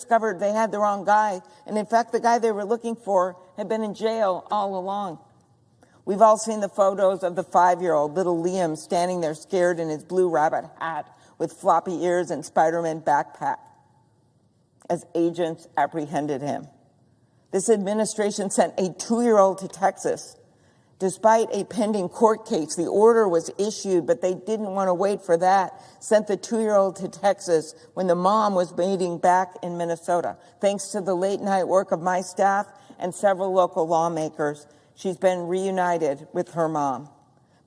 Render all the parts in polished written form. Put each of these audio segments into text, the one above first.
discovered they had the wrong guy, and in fact, the guy they were looking for had been in jail all along. We've all seen the photos of the 5-year-old, little Liam, standing there scared in his blue rabbit hat with floppy ears and Spider-Man backpack as agents apprehended him. This administration sent a 2-year-old to Texas. Despite a pending court case, the order was issued, but they didn't want to wait for that. Sent the 2-year-old to Texas when the mom was waiting back in Minnesota. Thanks to the late-night work of my staff and several local lawmakers, she's been reunited with her mom.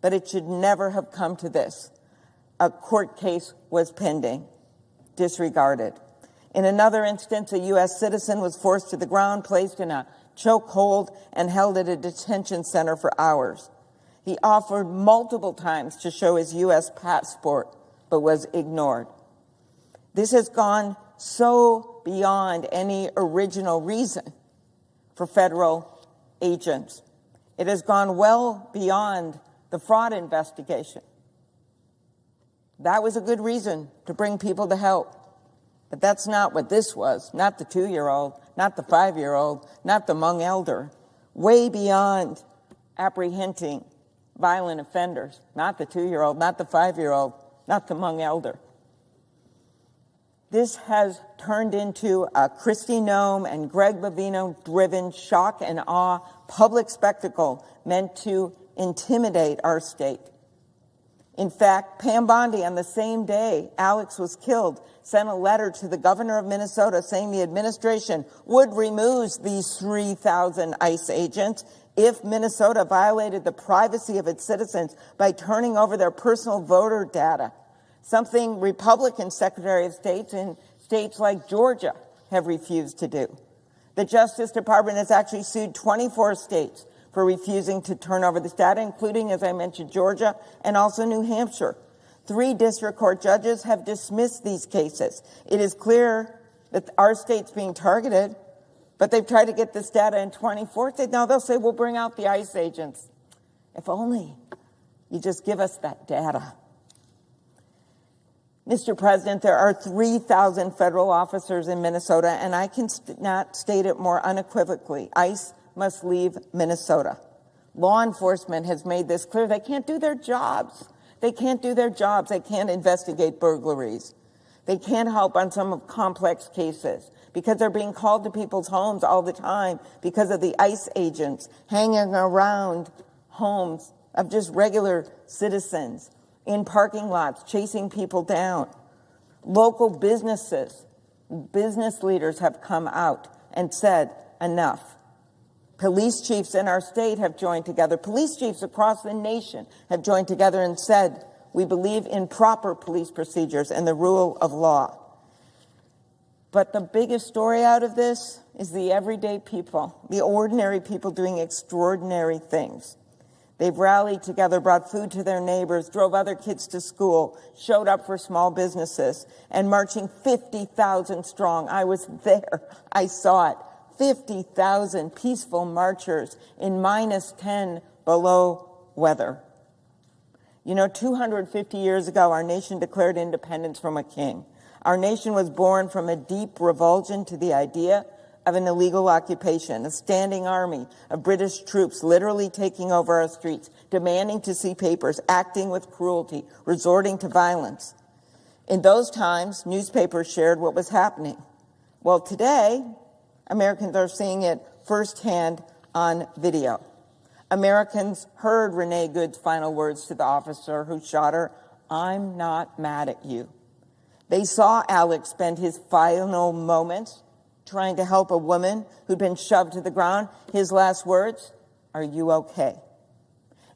But it should never have come to this. A court case was pending, disregarded. In another instance, a U.S. citizen was forced to the ground, placed in a chokehold, and held at a detention center for hours. He offered multiple times to show his U.S. passport, but was ignored. This has gone so beyond any original reason for federal agents. It has gone well beyond the fraud investigation. That was a good reason to bring people to help. But that's not what this was. Not the 2-year-old, not the 5-year-old, not the young elder. Way beyond apprehending violent offenders. Not the 2-year-old, not the 5-year-old, not the young elder. This has turned into a Kristi Noem and Greg Bovino-driven shock and awe public spectacle meant to intimidate our state. In fact, Pam Bondi, on the same day Alex was killed, sent a letter to the governor of Minnesota saying the administration would remove these 3,000 ICE agents if Minnesota violated the privacy of its citizens by turning over their personal voter data, something Republican Secretary of States in states like Georgia have refused to do. The Justice Department has actually sued 24 states for refusing to turn over this data, including, as I mentioned, Georgia and also New Hampshire. 3 district court judges have dismissed these cases. It is clear that our state's being targeted, but they've tried to get this data in 24 states. Now they'll say, we'll bring out the ICE agents. If only you just give us that data. Mr. President, there are 3,000 federal officers in Minnesota, and I can not state it more unequivocally. ICE must leave Minnesota. Law enforcement has made this clear. They can't do their jobs. They can't do their jobs. They can't investigate burglaries. They can't help on some of complex cases because they're being called to people's homes all the time because of the ICE agents hanging around homes of just regular citizens, in parking lots, chasing people down. Local businesses, business leaders have come out and said, enough. Police chiefs in our state have joined together. Police chiefs across the nation have joined together and said, we believe in proper police procedures and the rule of law. But the biggest story out of this is the everyday people, the ordinary people doing extraordinary things. They've rallied together, brought food to their neighbors, drove other kids to school, showed up for small businesses, and marching 50,000 strong. I was there. I saw it. 50,000 peaceful marchers in -10 below weather. You know, 250 years ago, our nation declared independence from a king. Our nation was born from a deep revulsion to the idea of an illegal occupation, a standing army of British troops literally taking over our streets, demanding to see papers, acting with cruelty, resorting to violence. In those times, newspapers shared what was happening. Well, today, Americans are seeing it firsthand on video. Americans heard Renee Good's final words to the officer who shot her, "I'm not mad at you." They saw Alex spend his final moments trying to help a woman who'd been shoved to the ground. His last words, "Are you okay?"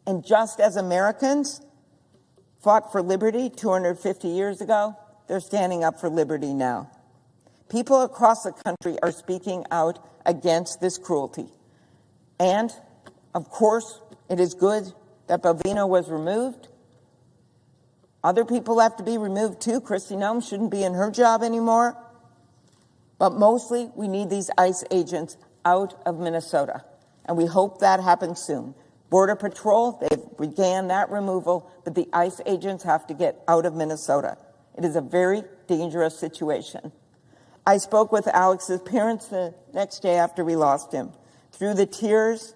And just as Americans fought for liberty 250 years ago, they're standing up for liberty now. People across the country are speaking out against this cruelty. And, of course, it is good that Bovino was removed. Other people have to be removed too. Kristi Noem shouldn't be in her job anymore. But mostly, we need these ICE agents out of Minnesota. And we hope that happens soon. Border Patrol, they've began that removal, but the ICE agents have to get out of Minnesota. It is a very dangerous situation. I spoke with Alex's parents the next day after we lost him. Through the tears,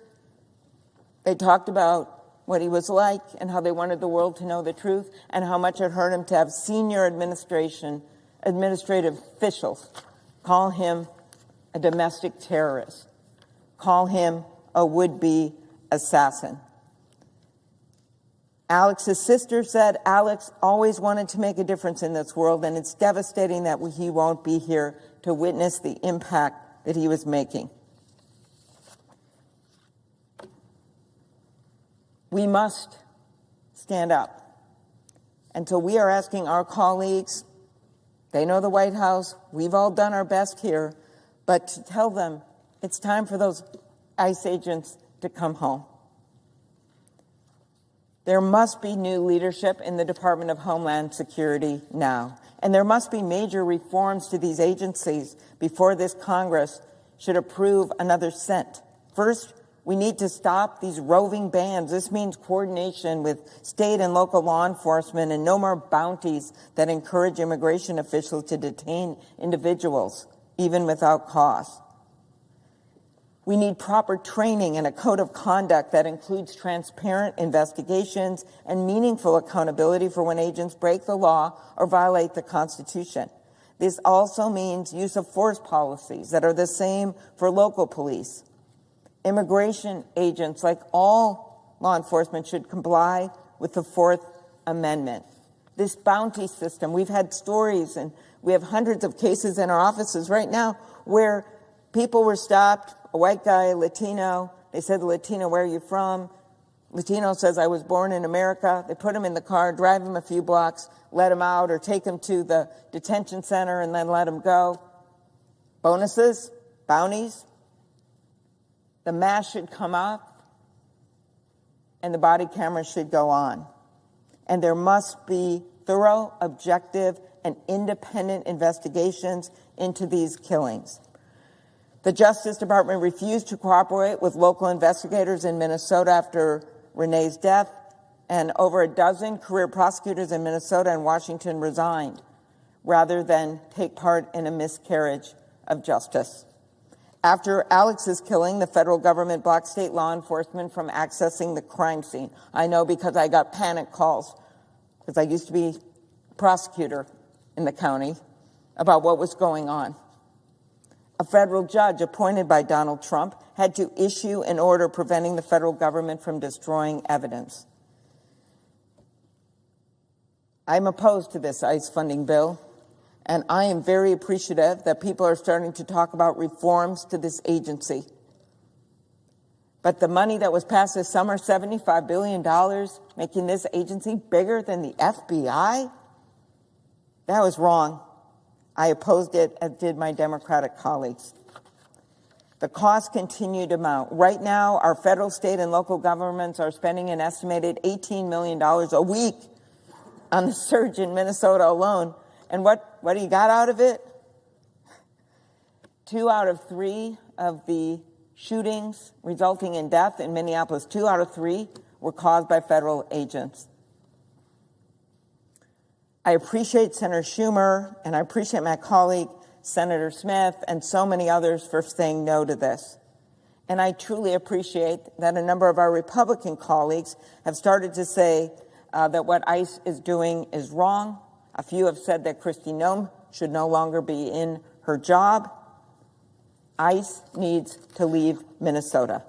they talked about what he was like and how they wanted the world to know the truth and how much it hurt him to have senior administrative officials call him a domestic terrorist, call him a would-be assassin. Alex's sister said Alex always wanted to make a difference in this world, and it's devastating that he won't be here to witness the impact that he was making. We must stand up. And so we are asking our colleagues, they know the White House, we've all done our best here, but to tell them it's time for those ICE agents to come home. There must be new leadership in the Department of Homeland Security now. And there must be major reforms to these agencies before this Congress should approve another cent. First, we need to stop these roving bands. This means coordination with state and local law enforcement and no more bounties that encourage immigration officials to detain individuals, even without cause. We need proper training and a code of conduct that includes transparent investigations and meaningful accountability for when agents break the law or violate the Constitution. This also means use of force policies that are the same for local police. Immigration agents, like all law enforcement, should comply with the Fourth Amendment. This bounty system, we've had stories and we have hundreds of cases in our offices right now where people were stopped, a white guy, Latino, they said to Latino, where are you from? Latino says, I was born in America. They put him in the car, drive him a few blocks, let him out, or take him to the detention center and then let him go. Bonuses, bounties. The mask should come off, and the body camera should go on. And there must be thorough, objective, and independent investigations into these killings. The Justice Department refused to cooperate with local investigators in Minnesota after Renee's death, and over a dozen career prosecutors in Minnesota and Washington resigned rather than take part in a miscarriage of justice. After Alex's killing, the federal government blocked state law enforcement from accessing the crime scene. I know because I got panic calls, because I used to be a prosecutor in the county, about what was going on. A federal judge appointed by Donald Trump had to issue an order preventing the federal government from destroying evidence. I'm opposed to this ICE funding bill. And I am very appreciative that people are starting to talk about reforms to this agency. But the money that was passed this summer, $75 billion, making this agency bigger than the FBI, that was wrong. I opposed it, as did my Democratic colleagues. The costs continue to mount. Right now, our federal, state, and local governments are spending an estimated $18 million a week on the surge in Minnesota alone. And what do you got out of it? 2 out of 3 of the shootings resulting in death in Minneapolis, 2 out of 3 were caused by federal agents. I appreciate Senator Schumer, and I appreciate my colleague, Senator Smith, and so many others for saying no to this. And I truly appreciate that a number of our Republican colleagues have started to say that what ICE is doing is wrong. A few have said that Kristi Noem should no longer be in her job. ICE needs to leave Minnesota.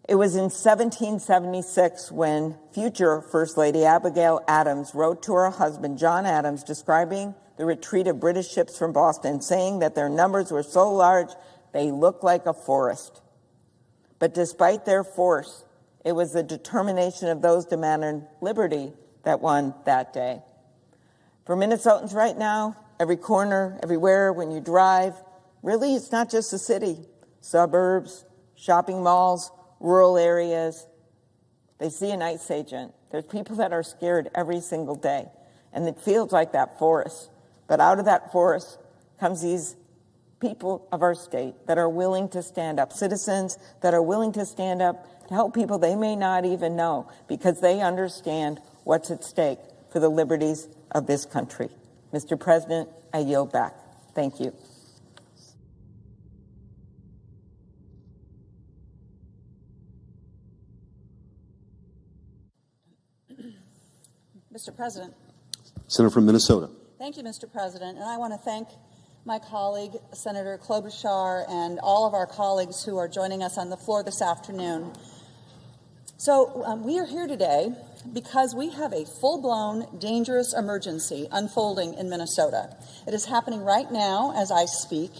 It was in 1776 when future First Lady Abigail Adams wrote to her husband, John Adams, describing the retreat of British ships from Boston, saying that their numbers were so large they looked like a forest. But despite their force, it was the determination of those demanding liberty that won that day. For Minnesotans right now, every corner, everywhere, when you drive, really it's not just the city, suburbs, shopping malls, rural areas. They see an ICE agent. There's people that are scared every single day. And it feels like that forest. But out of that forest comes these people of our state that are willing to stand up, citizens that are willing to stand up to help people they may not even know because they understand what's at stake for the liberties of this country. Mr. President, I yield back. Thank you. Mr. President. Senator from Minnesota. Thank you, Mr. President. And I want to thank my colleague, Senator Klobuchar, and all of our colleagues who are joining us on the floor this afternoon. So we are here today because we have a full-blown, dangerous emergency unfolding in Minnesota. It is happening right now as I speak,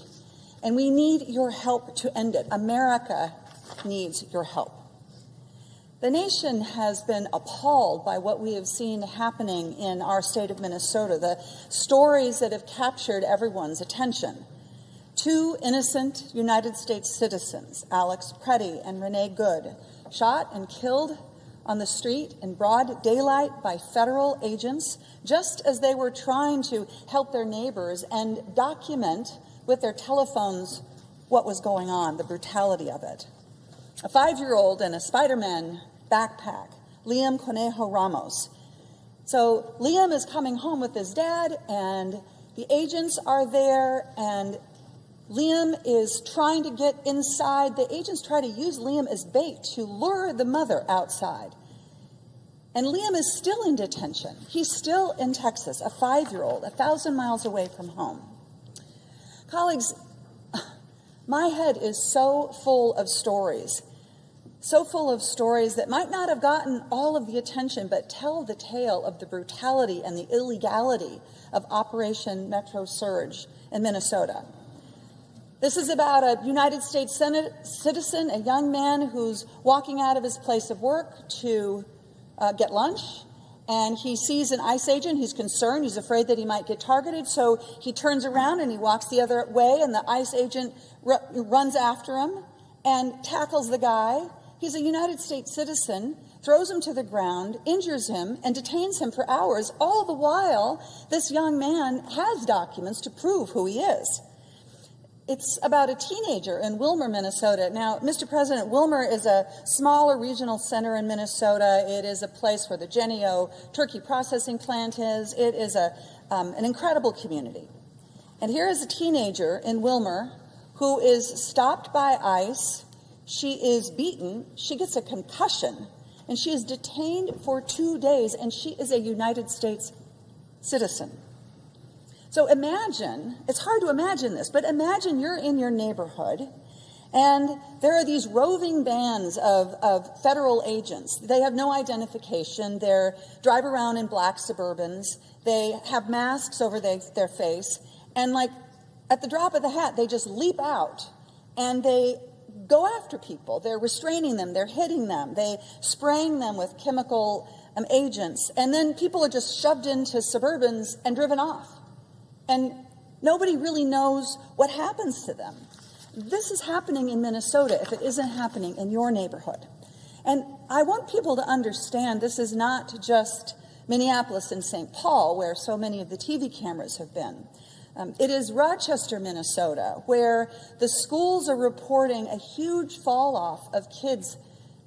and we need your help to end it. America needs your help. The nation has been appalled by what we have seen happening in our state of Minnesota, the stories that have captured everyone's attention. 2 innocent United States citizens, Alex Pretti and Renee, shot and killed on the street in broad daylight by federal agents, just as they were trying to help their neighbors and document with their telephones what was going on, the brutality of it. A 5-year-old in a Spider-Man backpack, Liam Conejo Ramos. So Liam is coming home with his dad, and the agents are there, and Liam is trying to get inside. The agents try to use Liam as bait to lure the mother outside. And Liam is still in detention. He's still in Texas, a 5-year-old, 1,000 miles away from home. Colleagues, my head is so full of stories that might not have gotten all of the attention, but tell the tale of the brutality and the illegality of Operation Metro Surge in Minnesota. This is about a United States citizen, a young man who's walking out of his place of work to get lunch, and he sees an ICE agent. He's concerned. He's afraid that he might get targeted, so he turns around and he walks the other way, and the ICE agent runs after him and tackles the guy. He's a United States citizen, throws him to the ground, injures him, and detains him for hours. All the while, this young man has documents to prove who he is. It's about a teenager in Willmar, Minnesota. Now, Mr. President, Willmar is a smaller regional center in Minnesota. It is a place where the Jennie-O turkey processing plant is. It is an incredible community. And here is a teenager in Willmar who is stopped by ICE. She is beaten, she gets a concussion, and she is detained for 2 days, and she is a United States citizen. So imagine, it's hard to imagine this, but imagine you're in your neighborhood, and there are these roving bands of federal agents. They have no identification. They drive around in black Suburbans. They have masks over their face, and like at the drop of the hat, they just leap out, and they go after people. They're restraining them. They're hitting them. They spraying them with chemical agents. And then people are just shoved into Suburbans and driven off. And nobody really knows what happens to them. This is happening in Minnesota if it isn't happening in your neighborhood. And I want people to understand this is not just Minneapolis and St. Paul, where so many of the TV cameras have been. It is Rochester, Minnesota, where the schools are reporting a huge fall-off of kids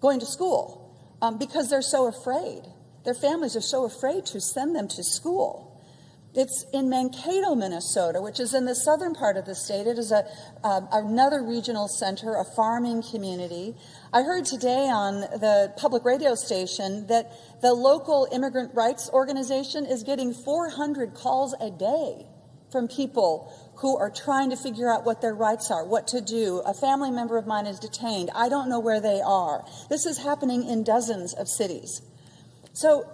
going to school because they're so afraid. Their families are so afraid to send them to school. It's in Mankato, Minnesota, which is in the southern part of the state. It is another regional center, a farming community. I heard today on the public radio station that the local immigrant rights organization is getting 400 calls a day from people who are trying to figure out what their rights are, what to do. A family member of mine is detained. I don't know where they are. This is happening in dozens of cities. So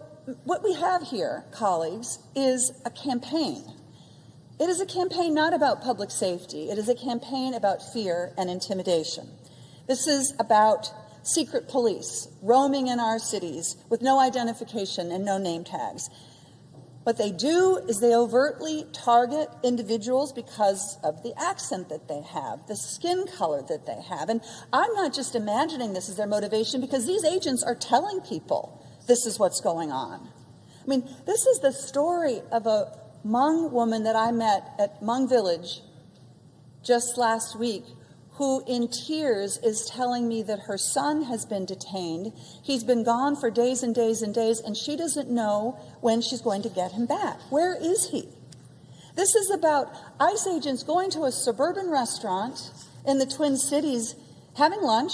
what we have here, colleagues, is a campaign. It is a campaign not about public safety. It is a campaign about fear and intimidation. This is about secret police roaming in our cities with no identification and no name tags. What they do is they overtly target individuals because of the accent that they have, the skin color that they have. And I'm not just imagining this as their motivation, because these agents are telling people this is what's going on. I mean, this is the story of a Hmong woman that I met at Hmong Village just last week, who in tears is telling me that her son has been detained. He's been gone for days and days and days, and she doesn't know when she's going to get him back. Where is he? This is about ICE agents going to a suburban restaurant in the Twin Cities, having lunch,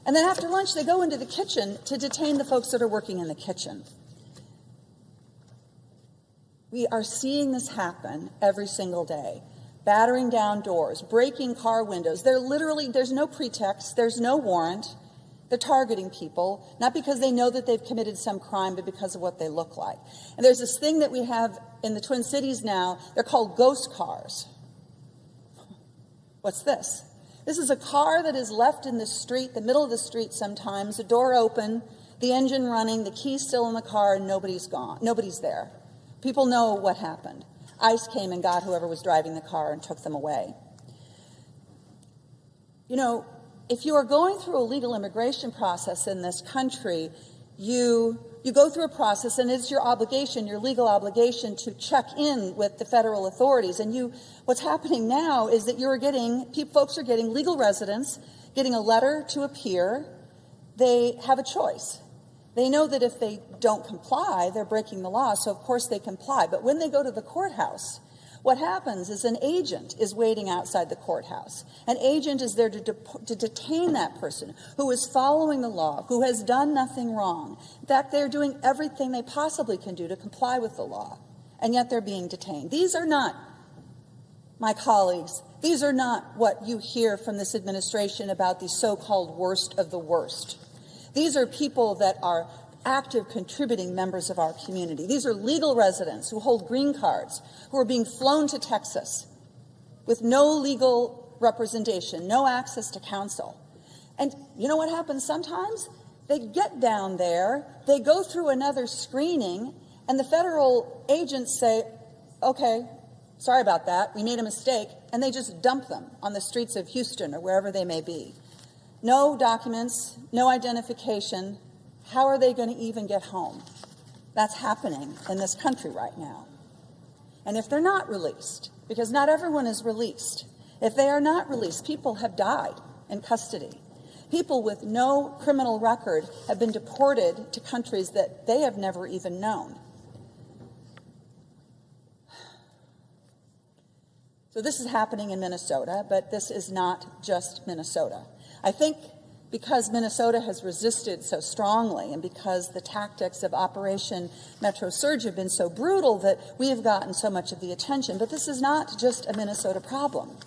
and then after lunch they go into the kitchen to detain the folks that are working in the kitchen. We are seeing this happen every single day. Battering down doors, breaking car windows. There's no pretext, there's no warrant. They're targeting people, not because they know that they've committed some crime, but because of what they look like. And there's this thing that we have in the Twin Cities now, they're called ghost cars. What's this? This is a car that is left in the street, the middle of the street sometimes, the door open, the engine running, the key still in the car, and nobody's gone. Nobody's there. People know what happened. ICE came and got whoever was driving the car and took them away. You know, if you are going through a legal immigration process in this country, you go through a process, and it's your obligation, your legal obligation, to check in with the federal authorities. And what's happening now is that folks are getting legal residence, getting a letter to appear. They have a choice. They know that if they don't comply, they're breaking the law, so of course they comply. But when they go to the courthouse, what happens is an agent is waiting outside the courthouse. An agent is there to detain that person who is following the law, who has done nothing wrong. In fact, they're doing everything they possibly can do to comply with the law, and yet they're being detained. These are not, my colleagues, these are not what you hear from this administration about the so-called worst of the worst. These are people that are active contributing members of our community. These are legal residents who hold green cards, who are being flown to Texas with no legal representation, no access to counsel. And you know what happens sometimes? They get down there, they go through another screening, and the federal agents say, okay, sorry about that, we made a mistake, and they just dump them on the streets of Houston or wherever they may be. No documents, no identification. How are they going to even get home? That's happening in this country right now. And if they're not released, because not everyone is released, if they are not released, people have died in custody. People with no criminal record have been deported to countries that they have never even known. So this is happening in Minnesota, but this is not just Minnesota. I think because Minnesota has resisted so strongly and because the tactics of Operation Metro Surge have been so brutal that we have gotten so much of the attention. But this is not just a Minnesota problem.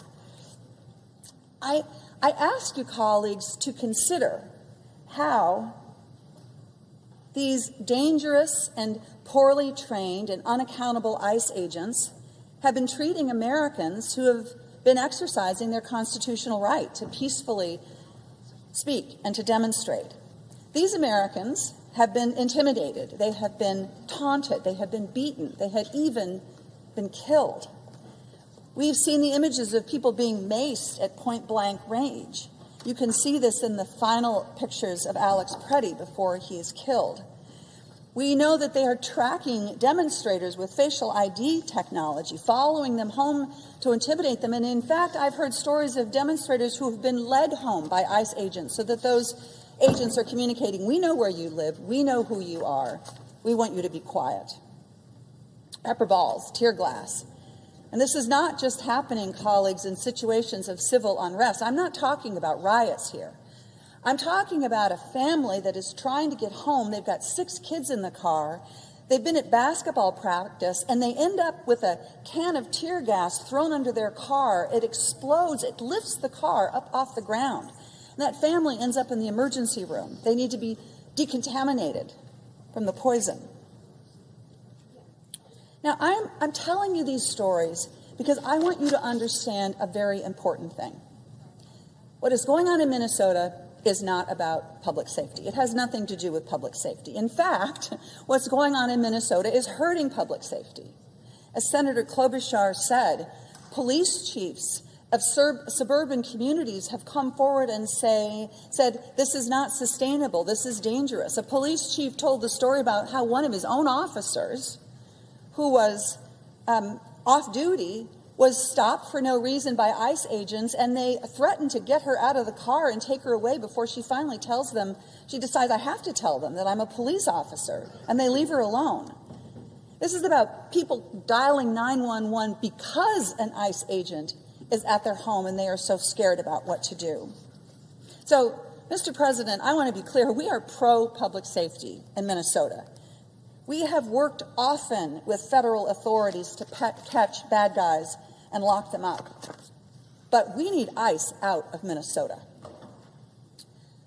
I ask you, colleagues, to consider how these dangerous and poorly trained and unaccountable ICE agents have been treating Americans who have been exercising their constitutional right to peacefully speak and to demonstrate. These Americans have been intimidated, they have been taunted, they have been beaten, they have even been killed. We've seen the images of people being maced at point-blank range. You can see this in the final pictures of Alex Pretti before he is killed. We know that they are tracking demonstrators with facial ID technology, following them home to intimidate them. And in fact, I've heard stories of demonstrators who have been led home by ICE agents so that those agents are communicating, we know where you live, we know who you are, we want you to be quiet. Pepper balls, tear gas. And this is not just happening, colleagues, in situations of civil unrest. I'm not talking about riots here. I'm talking about a family that is trying to get home. They've got 6 kids in the car. They've been at basketball practice, and they end up with a can of tear gas thrown under their car. It explodes. It lifts the car up off the ground. And that family ends up in the emergency room. They need to be decontaminated from the poison. Now, I'm telling you these stories because I want you to understand a very important thing. What is going on in Minnesota is not about public safety. It has nothing to do with public safety. In fact, what's going on in Minnesota is hurting public safety. As Senator Klobuchar said, police chiefs of suburban communities have come forward and said, this is not sustainable, this is dangerous. A police chief told the story about how one of his own officers, who was off duty, was stopped for no reason by ICE agents, and they threatened to get her out of the car and take her away before she finally tells them, she decides, I have to tell them that I'm a police officer, and they leave her alone. This is about people dialing 911 because an ICE agent is at their home and they are so scared about what to do. So, Mr. President, I want to be clear. We are pro-public safety in Minnesota. We have worked often with federal authorities to catch bad guys and lock them up. But we need ICE out of Minnesota.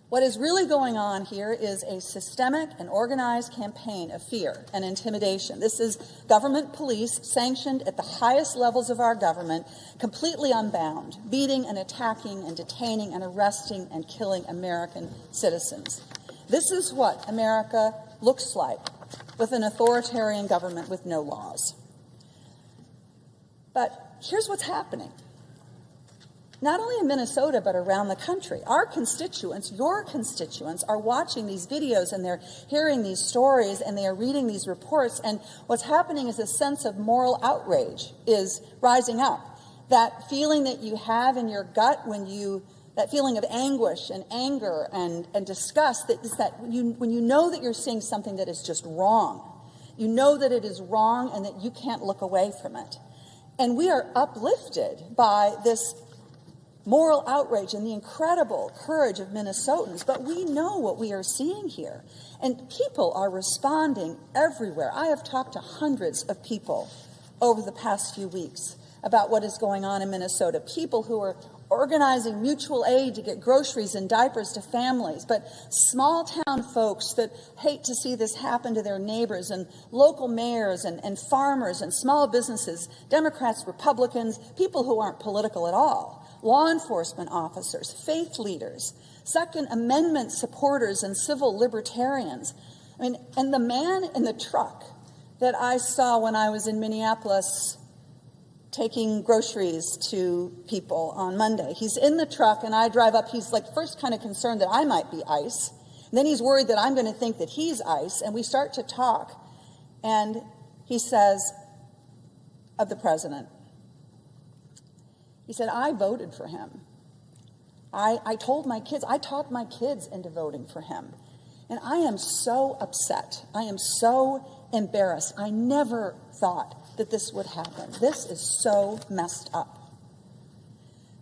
What is really going on here is a systemic and organized campaign of fear and intimidation. This is government police sanctioned at the highest levels of our government, completely unbound, beating and attacking and detaining and arresting and killing American citizens. This is what America looks like with an authoritarian government with no laws. But here's what's happening. Not only in Minnesota, but around the country. Our constituents, your constituents, are watching these videos and they're hearing these stories and they are reading these reports. And what's happening is a sense of moral outrage is rising up. That feeling that you have in your gut that feeling of anguish and anger and disgust, when you know that you're seeing something that is just wrong. You know that it is wrong and that you can't look away from it. And we are uplifted by this moral outrage and the incredible courage of Minnesotans, but we know what we are seeing here. And people are responding everywhere. I have talked to hundreds of people over the past few weeks about what is going on in Minnesota. People who are organizing mutual aid to get groceries and diapers to families, but small town folks that hate to see this happen to their neighbors, and local mayors and farmers and small businesses, Democrats, Republicans, people who aren't political at all. Law enforcement officers, faith leaders, Second Amendment supporters, and civil libertarians. And the man in the truck that I saw when I was in Minneapolis taking groceries to people on Monday. He's in the truck and I drive up. He's like first kind of concerned that I might be ICE. And then he's worried that I'm going to think that he's ICE. And we start to talk. And he says of the president, he said, I voted for him. I told my kids, I talked my kids into voting for him. And I am so upset. I am so embarrassed. I never thought that this would happen. This is so messed up.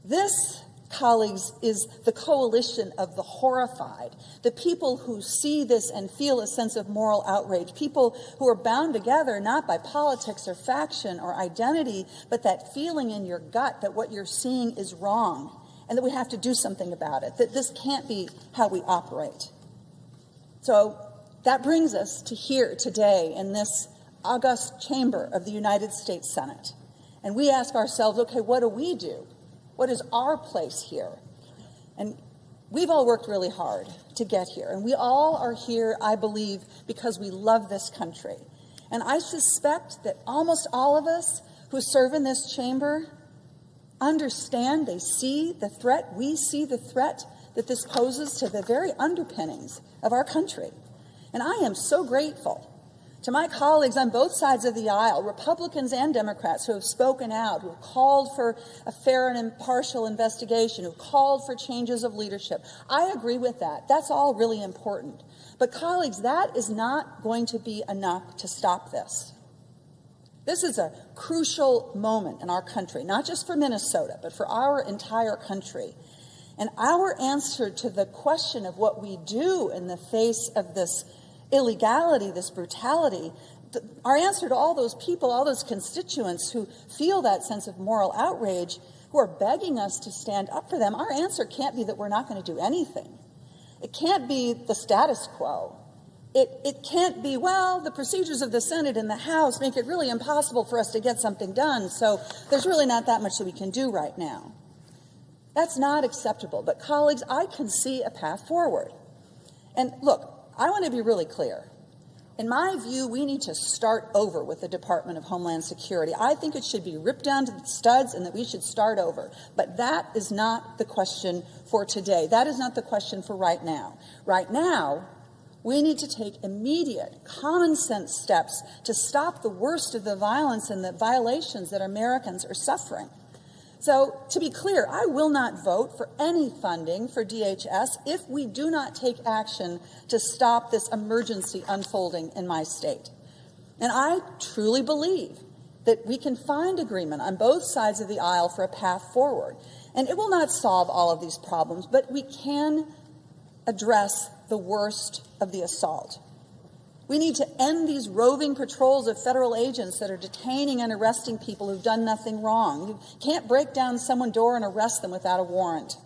This, colleagues, is the coalition of the horrified, the people who see this and feel a sense of moral outrage, people who are bound together not by politics or faction or identity, but that feeling in your gut that what you're seeing is wrong and that we have to do something about it, that this can't be how we operate. So that brings us to here today in this august chamber of the United States Senate. And we ask ourselves, okay, what do we do? What is our place here? And we've all worked really hard to get here. And we all are here, I believe, because we love this country. And I suspect that almost all of us who serve in this chamber understand, they see the threat, we see the threat that this poses to the very underpinnings of our country. And I am so grateful to my colleagues on both sides of the aisle, Republicans and Democrats, who have spoken out, who have called for a fair and impartial investigation, who have called for changes of leadership. I agree with that. That's all really important. But colleagues, that is not going to be enough to stop this. This is a crucial moment in our country, not just for Minnesota, but for our entire country. And our answer to the question of what we do in the face of this illegality, this brutality, our answer to all those people, all those constituents who feel that sense of moral outrage, who are begging us to stand up for them, our answer can't be that we're not going to do anything. It can't be the status quo. It can't be, well, the procedures of the Senate and the House make it really impossible for us to get something done, so there's really not that much that we can do right now. That's not acceptable. But colleagues, I can see a path forward. And look, I want to be really clear. In my view, we need to start over with the Department of Homeland Security. I think it should be ripped down to the studs and that we should start over. But that is not the question for today. That is not the question for right now. Right now, we need to take immediate, common sense steps to stop the worst of the violence and the violations that Americans are suffering. So, to be clear, I will not vote for any funding for DHS if we do not take action to stop this emergency unfolding in my state. And I truly believe that we can find agreement on both sides of the aisle for a path forward. And it will not solve all of these problems, but we can address the worst of the assault. We need to end these roving patrols of federal agents that are detaining and arresting people who've done nothing wrong. You can't break down someone's door and arrest them without a warrant.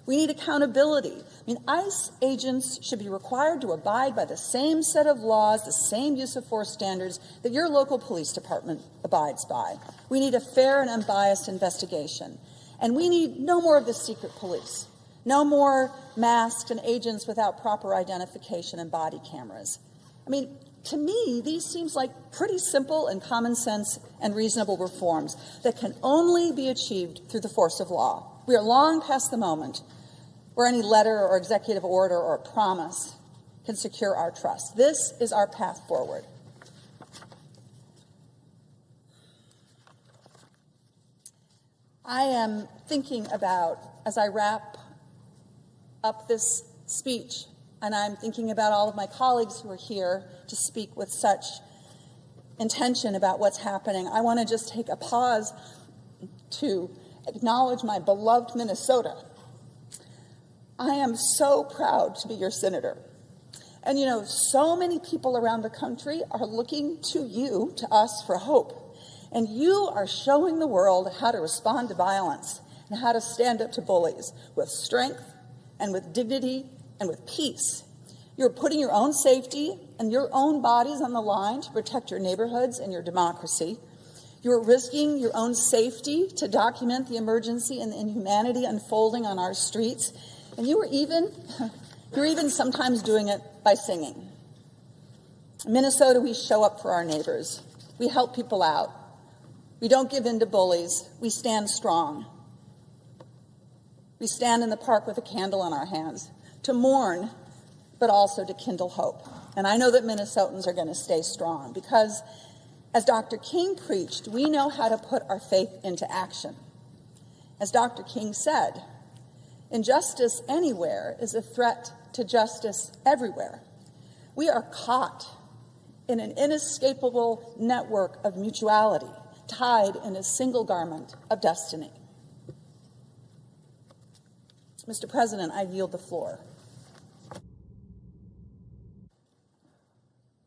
We need accountability. ICE agents should be required to abide by the same set of laws, the same use of force standards that your local police department abides by. We need a fair and unbiased investigation. And we need no more of the secret police, no more masks and agents without proper identification and body cameras. To me, these seems like pretty simple and common sense and reasonable reforms that can only be achieved through the force of law. We are long past the moment where any letter or executive order or promise can secure our trust. This is our path forward. I am thinking about, as I wrap up this speech, and I'm thinking about all of my colleagues who are here to speak with such intention about what's happening, I want to just take a pause to acknowledge my beloved Minnesota. I am so proud to be your senator. And so many people around the country are looking to you, to us, for hope. And you are showing the world how to respond to violence and how to stand up to bullies with strength and with dignity and with peace. You're putting your own safety and your own bodies on the line to protect your neighborhoods and your democracy. You're risking your own safety to document the emergency and the inhumanity unfolding on our streets. And you're even sometimes doing it by singing. In Minnesota, we show up for our neighbors. We help people out. We don't give in to bullies. We stand strong. We stand in the park with a candle in our hands to mourn, but also to kindle hope. And I know that Minnesotans are going to stay strong because, as Dr. King preached, we know how to put our faith into action. As Dr. King said, injustice anywhere is a threat to justice everywhere. We are caught in an inescapable network of mutuality, tied in a single garment of destiny. Mr. President, I yield the floor.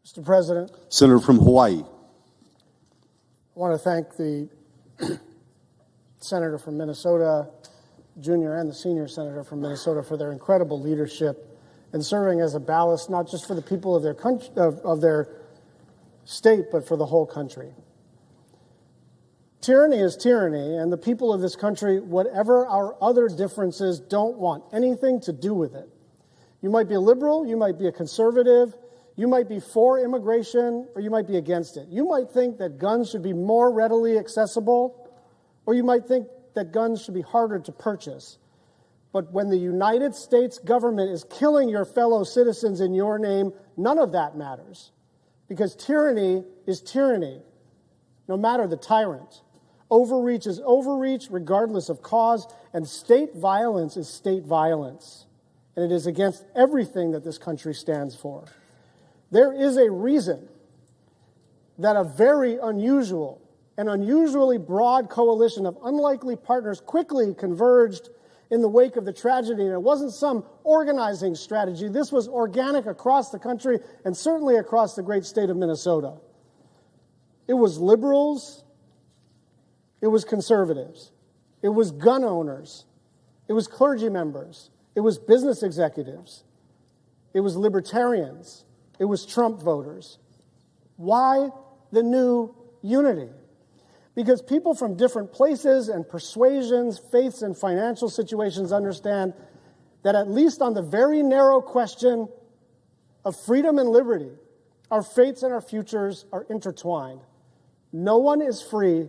Mr. President, Senator from Hawaii. I want to thank the Senator from Minnesota, junior and the senior senator from Minnesota, for their incredible leadership and serving as a ballast, not just for the people of their country, of their state, but for the whole country. Tyranny is tyranny, and the people of this country, whatever our other differences, don't want anything to do with it. You might be a liberal, you might be a conservative, you might be for immigration, or you might be against it. You might think that guns should be more readily accessible, or you might think that guns should be harder to purchase. But when the United States government is killing your fellow citizens in your name, none of that matters. Because tyranny is tyranny, no matter the tyrant. Overreach is overreach, regardless of cause, and state violence is state violence. And it is against everything that this country stands for. There is a reason that a very unusual and unusually broad coalition of unlikely partners quickly converged in the wake of the tragedy. And it wasn't some organizing strategy. This was organic across the country and certainly across the great state of Minnesota. It was liberals. It was conservatives. It was gun owners. It was clergy members. It was business executives. It was libertarians. It was Trump voters. Why the new unity? Because people from different places and persuasions, faiths, and financial situations understand that at least on the very narrow question of freedom and liberty, our fates and our futures are intertwined. No one is free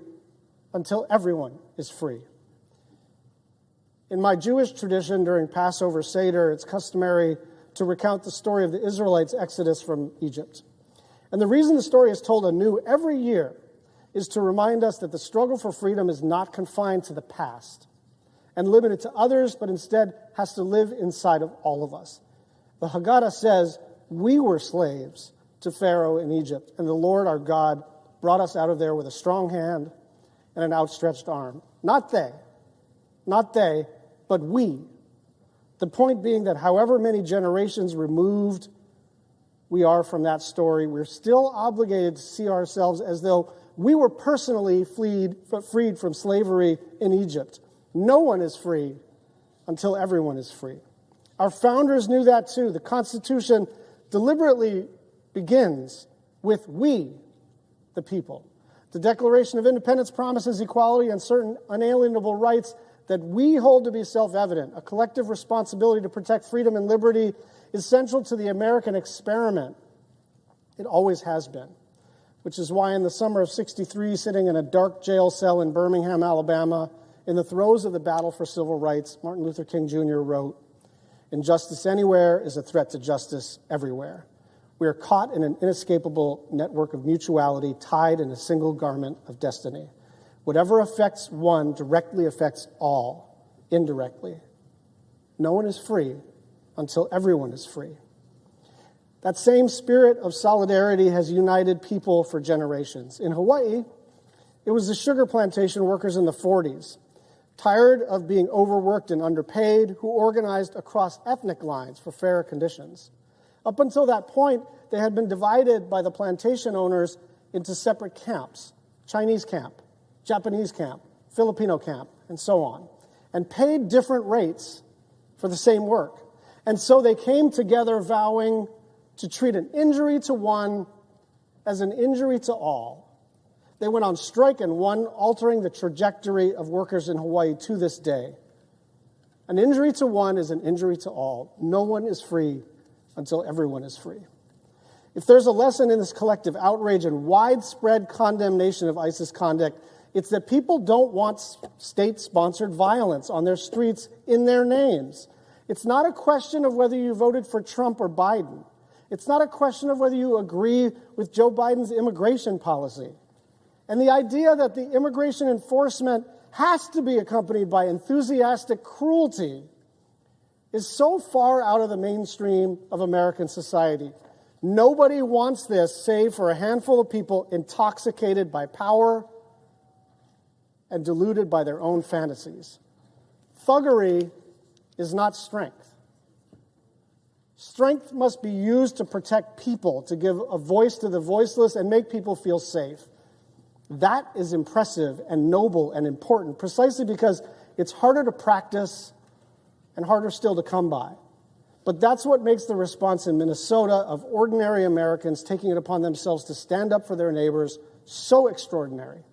until everyone is free. In my Jewish tradition, during Passover Seder, it's customary to recount the story of the Israelites' exodus from Egypt. And the reason the story is told anew every year is to remind us that the struggle for freedom is not confined to the past and limited to others, but instead has to live inside of all of us. The Haggadah says, we were slaves to to Pharaoh in Egypt, and the Lord our God brought us out of there with a strong hand and an outstretched arm. Not they, but we. The point being that however many generations removed we are from that story, we're still obligated to see ourselves as though we were personally freed from slavery in Egypt. No one is free until everyone is free. Our founders knew that too. The Constitution deliberately begins with we, the people. The Declaration of Independence promises equality and certain unalienable rights that we hold to be self-evident. A collective responsibility to protect freedom and liberty is central to the American experiment. It always has been, which is why in the summer of '63, sitting in a dark jail cell in Birmingham, Alabama, in the throes of the battle for civil rights, Martin Luther King Jr. wrote, "Injustice anywhere is a threat to justice everywhere. We are caught in an inescapable network of mutuality tied in a single garment of destiny. Whatever affects one directly affects all, indirectly. No one is free until everyone is free." That same spirit of solidarity has united people for generations. In Hawaii, it was the sugar plantation workers in the 40s, tired of being overworked and underpaid, who organized across ethnic lines for fairer conditions. Up until that point, they had been divided by the plantation owners into separate camps: Chinese camp, Japanese camp, Filipino camp, and so on, and paid different rates for the same work. And so they came together vowing to treat an injury to one as an injury to all. They went on strike and won, altering the trajectory of workers in Hawaii to this day. An injury to one is an injury to all. No one is free until everyone is free. If there's a lesson in this collective outrage and widespread condemnation of ISIS conduct, it's that people don't want state-sponsored violence on their streets in their names. It's not a question of whether you voted for Trump or Biden. It's not a question of whether you agree with Joe Biden's immigration policy. And the idea that the immigration enforcement has to be accompanied by enthusiastic cruelty is so far out of the mainstream of American society. Nobody wants this save for a handful of people intoxicated by power and deluded by their own fantasies. Thuggery is not strength. Strength must be used to protect people, to give a voice to the voiceless and make people feel safe. That is impressive and noble and important, precisely because it's harder to practice and harder still to come by. But that's what makes the response in Minnesota of ordinary Americans taking it upon themselves to stand up for their neighbors so extraordinary.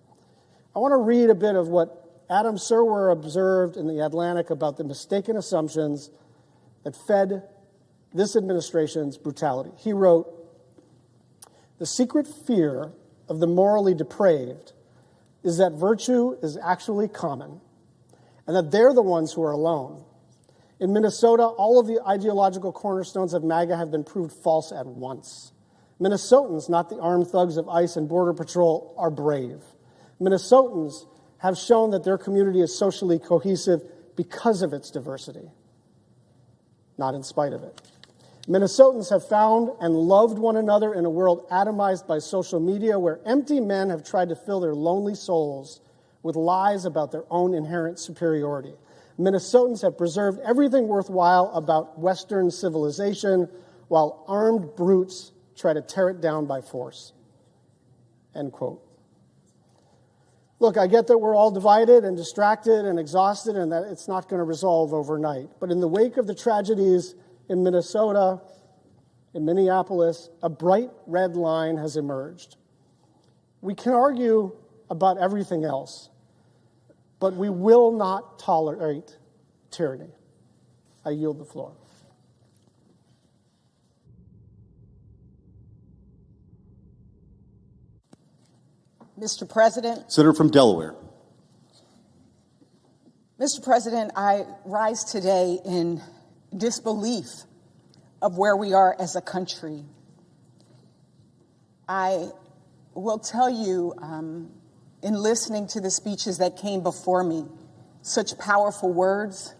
I want to read a bit of what Adam Serwer observed in The Atlantic about the mistaken assumptions that fed this administration's brutality. He wrote, "The secret fear of the morally depraved is that virtue is actually common, and that they're the ones who are alone. In Minnesota, all of the ideological cornerstones of MAGA have been proved false at once. Minnesotans, not the armed thugs of ICE and Border Patrol, are brave. Minnesotans have shown that their community is socially cohesive because of its diversity, not in spite of it. Minnesotans have found and loved one another in a world atomized by social media, where empty men have tried to fill their lonely souls with lies about their own inherent superiority. Minnesotans have preserved everything worthwhile about Western civilization, while armed brutes try to tear it down by force." End quote. Look, I get that we're all divided and distracted and exhausted and that it's not going to resolve overnight. But in the wake of the tragedies in Minnesota, in Minneapolis, a bright red line has emerged. We can argue about everything else, but we will not tolerate tyranny. I yield the floor. Mr. President. Senator from Delaware. Mr. President, I rise today in disbelief of where we are as a country. I will tell you, in listening to the speeches that came before me, such powerful words,